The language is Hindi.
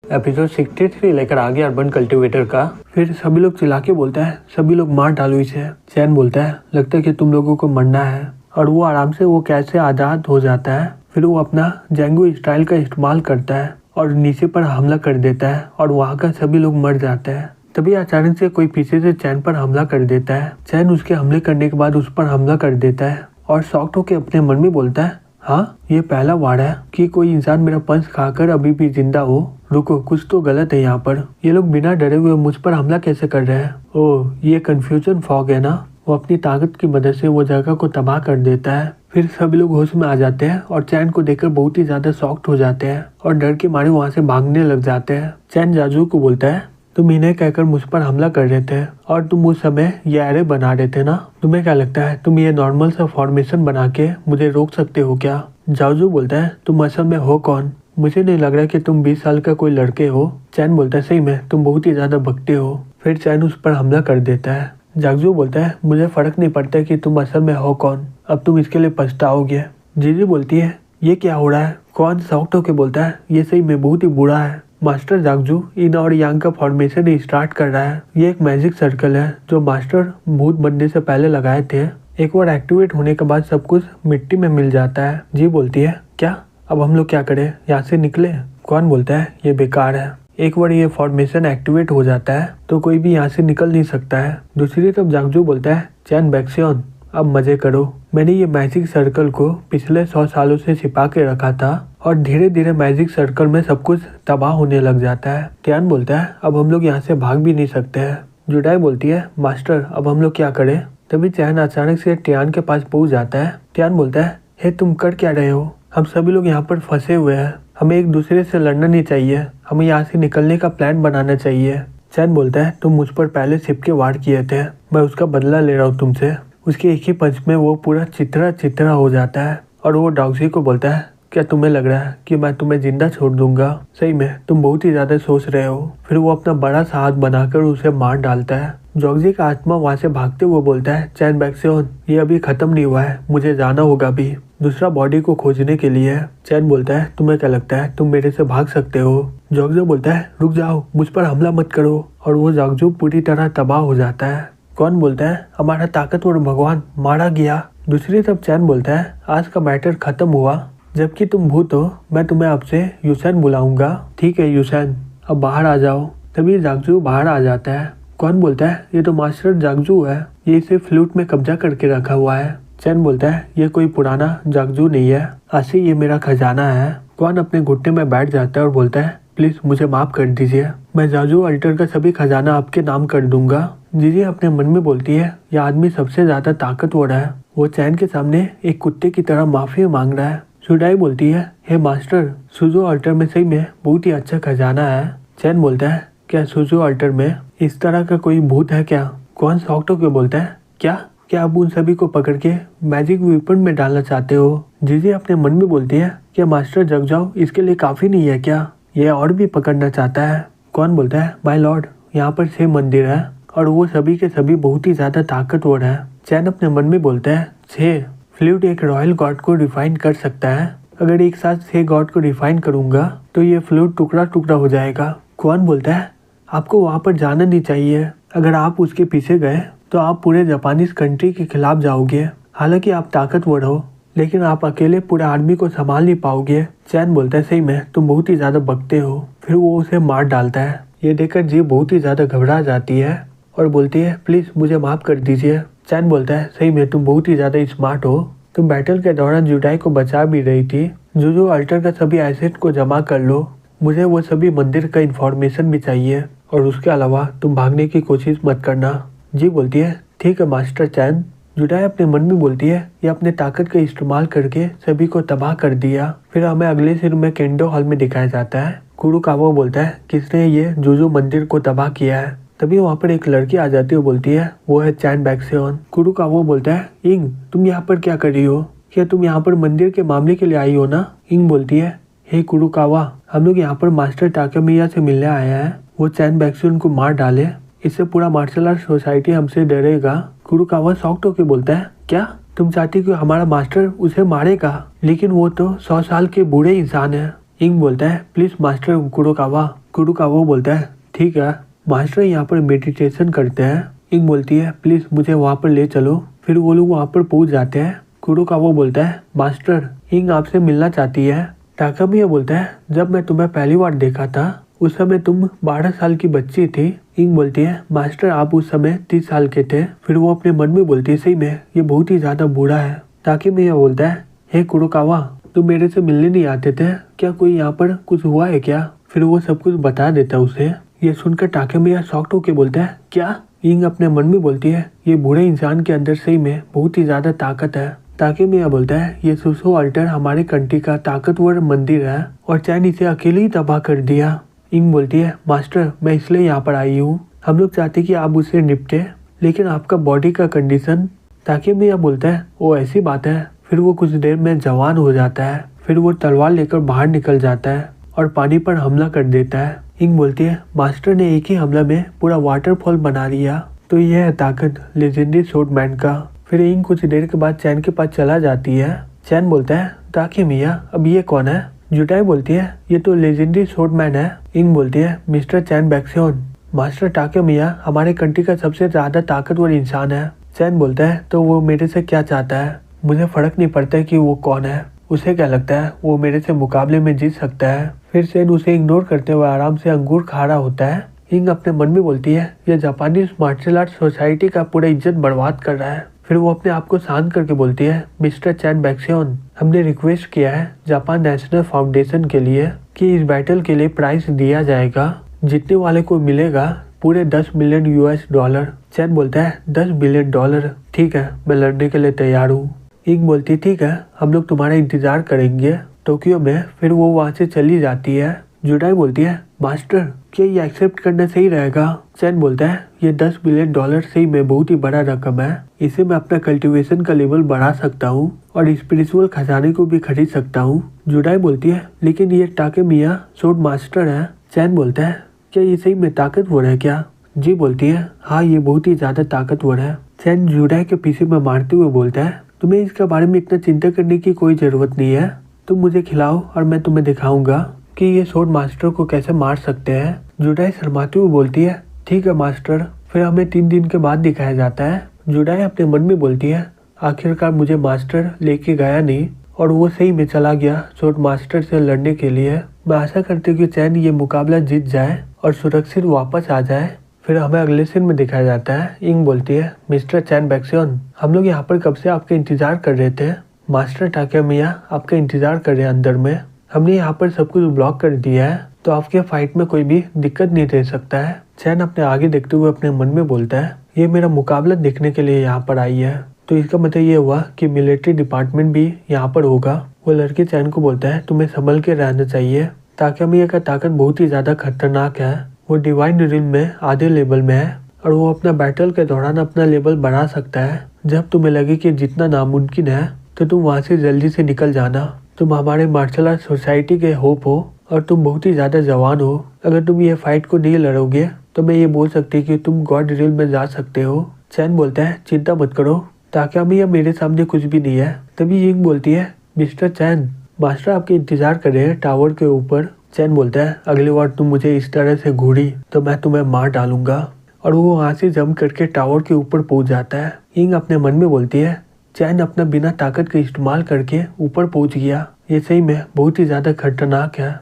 एपिसोड 63 लेकर आ गया अर्बन कल्टीवेटर का। फिर सभी लोग चिल्ला के बोलता है सभी लोग मार डालो इसे। चैन बोलता है लगता है कि तुम लोगों को मरना है, और वो आराम से वो कैसे आज़ाद हो जाता है। फिर वो अपना जेंगो स्टाइल का इस्तेमाल करता है और नीचे पर हमला कर देता है और वहाँ का सभी लोग मर जाते हैं। तभी अचानक से कोई पीछे से चैन पर हमला कर देता है। चैन उसके हमले करने के बाद उस पर हमला कर देता है और शॉक्ड होकर अपने मन में बोलता है हाँ ये पहला वार है कि कोई इंसान मेरा पंच खाकर अभी भी जिंदा हो। रुको कुछ तो गलत है यहाँ पर। ये लोग बिना डरे हुए मुझ पर हमला कैसे कर रहे हैं। ओह ये कंफ्यूजन फॉग है ना। वो अपनी ताकत की मदद से वो जगह को तबाह कर देता है। फिर सभी लोग होश में आ जाते हैं और चैन को देखकर बहुत ही ज्यादा शॉक्ड हो जाते हैं और डर के मारे वहाँ से भागने लग जाते हैं। चैन जाजू को बोलता है तुम इन्हें कहकर मुझ पर हमला कर रहे थे और तुम उस समय ये एरे बना रहे थे ना। तुम्हें क्या लगता है तुम ये नॉर्मल सा फॉर्मेशन बना के मुझे रोक सकते हो क्या। जाजू बोलता है तुम असल में हो कौन। मुझे नहीं लग रहा कि तुम 20 साल का कोई लड़के हो। चैन बोलता है सही में तुम बहुत ही ज्यादा बकते हो। फिर चैन उस पर हमला कर देता है। जागजू बोलता है मुझे फर्क नहीं पड़ता कि तुम असल में हो कौन, अब तुम इसके लिए पछताओगे। जीजी बोलती है ये क्या हो रहा है। कौन सॉफ्ट होके बोलता है ये सही में बहुत ही बुरा है। मास्टर जागजू इन और यांग का फॉर्मेशन स्टार्ट कर रहा है। ये एक मैजिक सर्कल है जो मास्टर भूत बनने से पहले लगाए थे। एक बार एक्टिवेट होने के बाद सब कुछ मिट्टी में मिल जाता है। जी बोलती है क्या अब हम लोग क्या करें, यहाँ से निकले। कौन बोलता है ये बेकार है। एक बार ये फॉर्मेशन एक्टिवेट हो जाता है तो कोई भी यहाँ से निकल नहीं सकता है। दूसरी तरफ जागजू बोलता है चैन बैक्सियन अब मजे करो। मैंने ये मैजिक सर्कल को पिछले 100 सालों से छिपा के रखा था और धीरे धीरे मैजिक सर्कल में सब कुछ तबाह होने लग जाता है। टियान बोलता है अब हम लोग यहाँ से भाग भी नहीं सकते हैं। जुडाई बोलती है मास्टर अब हम लोग क्या करें। तभी चैन अचानक से टियान के पास पहुंच जाता है। टियान बोलता है हे तुम कर क्या रहे हो। हम सभी लोग यहाँ पर फंसे हुए हैं, हमें एक दूसरे से लड़ना नहीं चाहिए, हमें यहाँ से निकलने का प्लान बनाना चाहिए। चैन बोलता है तुम मुझ पर पहले छिप के वार किए थे, मैं उसका बदला ले रहा हूँ तुमसे। उसके एक ही पंच में वो पूरा चित्रा हो जाता है और वो डॉक्सी को बोलता है क्या तुम्हें लग रहा है कि मैं तुम्हें जिंदा छोड़ दूंगा। सही में तुम बहुत ही ज्यादा सोच रहे हो। फिर वो अपना बड़ा सा हाथ बनाकर उसे मार डालता है। जॉक्सी का आत्मा वहाँ से भागते हुए बोलता है चैन बैक्सियन ये अभी खत्म नहीं हुआ है, मुझे जाना होगा अभी दूसरा बॉडी को खोजने के लिए। चैन बोलता है तुम्हें क्या लगता है तुम मेरे से भाग सकते हो। जॉक्सो बोलता है रुक जाओ मुझ पर हमला मत करो, और वो जॉक्सो पूरी तरह तबाह हो जाता है। कौन बोलता है हमारा ताकतवर भगवान मारा गया। दूसरी तरफ चैन बोलता है आज का मैटर खत्म हुआ, जबकि तुम भूत हो मैं तुम्हें आपसे यूसैन बुलाऊंगा। ठीक है यूसैन अब बाहर आ जाओ। तभी जागजू बाहर आ जाता है। कौन बोलता है ये तो मास्टर जागजू है, ये इसे फ्लूट में कब्जा करके रखा हुआ है। चैन बोलता है ये कोई पुराना जागजू नहीं है, आशी ये मेरा खजाना है। कौन अपने घुटने में बैठ जाता है और बोलता है प्लीज मुझे माफ कर दीजिए, मैं जाजू अल्टर का सभी खजाना आपके नाम कर दूंगा। जीजी अपने मन में बोलती है यह आदमी सबसे ज्यादा ताकतवर है, वो चैन के सामने एक कुत्ते की तरह माफी मांग रहा है। सुडाई बोलती है हे मास्टर सुजो अल्टर में सही में बहुत ही अच्छा खजाना है। चैन बोलता है क्या सुजो अल्टर में इस तरह का कोई भूत है क्या। कौन शॉक्ट होकर बोलता है क्या आप उन सभी को पकड़ के मैजिक वेपन में डालना चाहते हो। जीजी अपने मन में बोलती है क्या मास्टर जग जाओ इसके लिए काफी नहीं है क्या, ये और भी पकड़ना चाहता है। कौन बोलता है माय लॉर्ड यहाँ पर 6 मंदिर है और वो सभी के सभी बहुत ही ज्यादा ताकतवर है। चैन अपने मन में बोलता है 6 फ्लूट एक रॉयल गॉड को डिफाइन कर सकता है, अगर एक साथ 6 गॉड को डिफाइन करूंगा तो ये फ्लूट टुकड़ा टुकड़ा हो जाएगा। कौन बोलता है आपको वहाँ पर जाना नहीं चाहिए, अगर आप उसके पीछे गए तो आप पूरे जापानीज कंट्री के खिलाफ जाओगे। हालांकि आप ताकतवर हो लेकिन आप अकेले पूरे आर्मी को संभाल नहीं पाओगे। चैन बोलता है सही में तुम बहुत ही ज्यादा बकते हो। फिर वो उसे मार डालता है। ये देखकर जी बहुत ही ज्यादा घबरा जाती है और बोलती है प्लीज मुझे माफ कर दीजिए। चैन बोलता है सही में तुम बहुत ही ज्यादा स्मार्ट हो, तुम बैटल के दौरान जुडाई को बचा भी रही थी। जो अल्टर का सभी एसेट को जमा कर लो, मुझे वो सभी मंदिर का इंफॉर्मेशन भी चाहिए, और उसके अलावा तुम भागने की कोशिश मत करना। जी बोलती है ठीक है मास्टर चैन। जुडाई अपने मन में बोलती है ये अपने ताकत का इस्तेमाल करके सभी को तबाह कर दिया। फिर हमें अगले सीन में केंडो हॉल में दिखाया जाता है। कुरुकावा बोलता है किसने ये जुजू मंदिर को तबाह किया है। तभी वहाँ पर एक लड़की आ जाती है, बोलती है वो है चैन बैक्सियन। कुरुकावा बोलता है इंग तुम यहाँ पर क्या कर रही हो, क्या तुम यहाँ पर मंदिर के मामले के लिए आई हो ना। इंग बोलती है हे कुरुकावा हम लोग यहाँ पर मास्टर टाकेमिया से मिलने आए हैं, वो चैन बैक्सियन को मार डाले, इससे पूरा मार्शल आर्ट सोसाइटी हमसे डरेगा। कुरुकावा शॉक्ड होकर बोलता है क्या तुम चाहती कि हमारा मास्टर उसे मारेगा, लेकिन वो तो 100 साल के बूढ़े इंसान है। इंग बोलता है प्लीज मास्टर कुरुकावा कुरुकावा बोलता है ठीक है मास्टर यहाँ पर मेडिटेशन करते हैं। इंग बोलती है प्लीज मुझे वहाँ पर ले चलो। फिर वो लोग वहाँ पर पहुँच जाते हैं। कुरुकावा बोलता है मास्टर इंग आपसे मिलना चाहती है। टाकामिया बोलता है जब मैं तुम्हें पहली बार देखा था उस समय तुम 12 साल की बच्ची थी। इंग बोलती है मास्टर आप उस समय 30 साल के थे। फिर वो अपने मन में बोलती है सही में ये बहुत ही ज्यादा बुरा है। टाकामिया बोलता है हे कुरुकावा तुम मेरे से मिलने नहीं आते थे क्या कोई यहाँ पर कुछ हुआ है क्या। फिर वो सब कुछ बता देता है उसे। ये सुनकर टाकामिया शॉक्ड होकर बोलता है क्या। इंग अपने मन में बोलती है ये बूढ़े इंसान के अंदर सही में बहुत ही ज्यादा ताकत है। टाकामिया बोलता है ये सुसो अल्टर हमारे कंट्री का ताकतवर मंदिर है और चैन इसे अकेले ही तबाह कर दिया। इंग बोलती है मास्टर मैं इसलिए यहाँ पर आई हूँ हम लोग चाहते कि आप उससे निपटे लेकिन आपका बॉडी का कंडीशन। टाकामिया बोलता है वो ऐसी बात है। फिर वो कुछ देर में जवान हो जाता है। फिर वो तलवार लेकर बाहर निकल जाता है और पानी पर हमला कर देता है। इंग बोलती है मास्टर ने एक ही हमला में पूरा वाटरफॉल बना दिया तो यह है ताकत लेजेंडरी स्वॉर्डमैन का। फिर इंग कुछ देर के बाद चैन के पास चला जाती है। चैन बोलता है टाकामिया अब ये कौन है। जुटाई बोलती है ये तो लेजेंडरी स्वॉर्डमैन है। इंग बोलती है मिस्टर चैन बैक्सियन मास्टर टाकामिया हमारे कंट्री का सबसे ज्यादा ताकतवर इंसान है। चैन बोलता है तो वो मेरे से क्या चाहता है मुझे फर्क नहीं पड़ता है कि वो कौन है। उसे क्या लगता है वो मेरे से मुकाबले में जीत सकता है। फिर चैन उसे इग्नोर करते हुए आराम से अंगूर खा रहा होता है। इंग अपने मन में बोलती है यह जापानी मार्शल आर्ट सोसाइटी का पूरा इज्जत बर्बाद कर रहा है। फिर वो अपने आप को शांत करके बोलती है मिस्टर चैन बैक्सियन हमने रिक्वेस्ट किया है जापान नेशनल फाउंडेशन के लिए कि इस बैटल के लिए प्राइज दिया जाएगा जीतने वाले को मिलेगा पूरे 10 मिलियन US$। चैन बोलता है 10 बिलियन डॉलर ठीक है मैं लड़ने के लिए तैयार हूँ। इंग बोलती ठीक है हम लोग तुम्हारा इंतजार करेंगे टोक्यो में। फिर वो वहाँ से चली जाती है। जुटाई बोलती है मास्टर क्या ये एक्सेप्ट करना सही रहेगा। चैन बोलता है ये 10 बिलियन डॉलर सही में बहुत ही बड़ा रकम है। इसे मैं अपना कल्टीवेशन का लेवल बढ़ा सकता हूँ और स्पिरिचुअल खजाने को भी खरीद सकता हूँ। जुटाई बोलती है लेकिन ये टाकामिया स्वॉर्ड मास्टर है। चैन बोलता है क्या ये सही में ताकतवर है क्या। जी बोलती है हाँ ये बहुत ही ज्यादा ताकतवर है। चैन जुटाई के पीछे में मारते हुए बोलता है तुम्हें इसके बारे में इतना चिंता करने की कोई जरूरत नहीं है। तुम मुझे खिलाओ और मैं तुम्हें दिखाऊंगा कि ये स्वॉर्ड मास्टर को कैसे मार सकते हैं। जुटाई शर्माते हुए बोलती है ठीक है मास्टर। फिर हमें 3 दिन के बाद दिखाया जाता है। जुटाई अपने मन में बोलती है आखिरकार मुझे मास्टर लेके गया नहीं और वो सही में चला गया स्वॉर्ड मास्टर से लड़ने के लिए। मैं आशा करती हूँ कि चैन ये मुकाबला जीत जाए और सुरक्षित वापस आ जाए। फिर हमें अगले सीन में दिखाया जाता है। इंग बोलती है मिस्टर चैन बैक्सियन हम लोग यहाँ पर कब से आपका इंतजार कर रहे थे। मास्टर टाकामिया आपका इंतजार कर रहे हैं अंदर में। हमने यहाँ पर सब कुछ ब्लॉक कर दिया है तो आपके फाइट में कोई भी दिक्कत नहीं दे सकता है। चैन अपने आगे देखते हुए अपने मन में बोलता है ये मेरा मुकाबला देखने के लिए यहाँ पर आई है तो इसका मतलब ये हुआ कि मिलिट्री डिपार्टमेंट भी यहाँ पर होगा। वो लड़के चैन को बोलता है तुम्हें संभल के रहना चाहिए। टाकामिया का ताकत बहुत ही ज्यादा खतरनाक है। वो डिवाइन रिल्म में आधे लेवल में है और वो अपना बैटल के दौरान अपना लेवल बढ़ा सकता है। जब तुम्हें लगे कि जितना नामुमकिन है तो तुम वहाँ से जल्दी से निकल जाना। तुम हमारे मार्शल आर्ट सोसाइटी के होप हो और तुम बहुत ही ज्यादा जवान हो। अगर तुम ये फाइट को नहीं लड़ोगे तो मैं ये बोल सकती कि तुम गॉड रिल्म में जा सकते हो। चैन बोलता है चिंता मत करो टाकामिया मेरे सामने कुछ भी नहीं है। तभी इंग बोलती है मिस्टर चैन मास्टर आपके इंतजार कर रहे हैं टावर के ऊपर। चैन बोलता है अगली बार तुम मुझे इस तरह से घूरी तो मैं तुम्हें मार डालूंगा और वो वहाँ से जंप करके टावर के ऊपर पहुंच जाता है। इंग अपने मन में बोलती है चैन अपना बिना ताकत का इस्तेमाल करके ऊपर पहुंच गया। ये सही में बहुत ही ज्यादा खतरनाक है।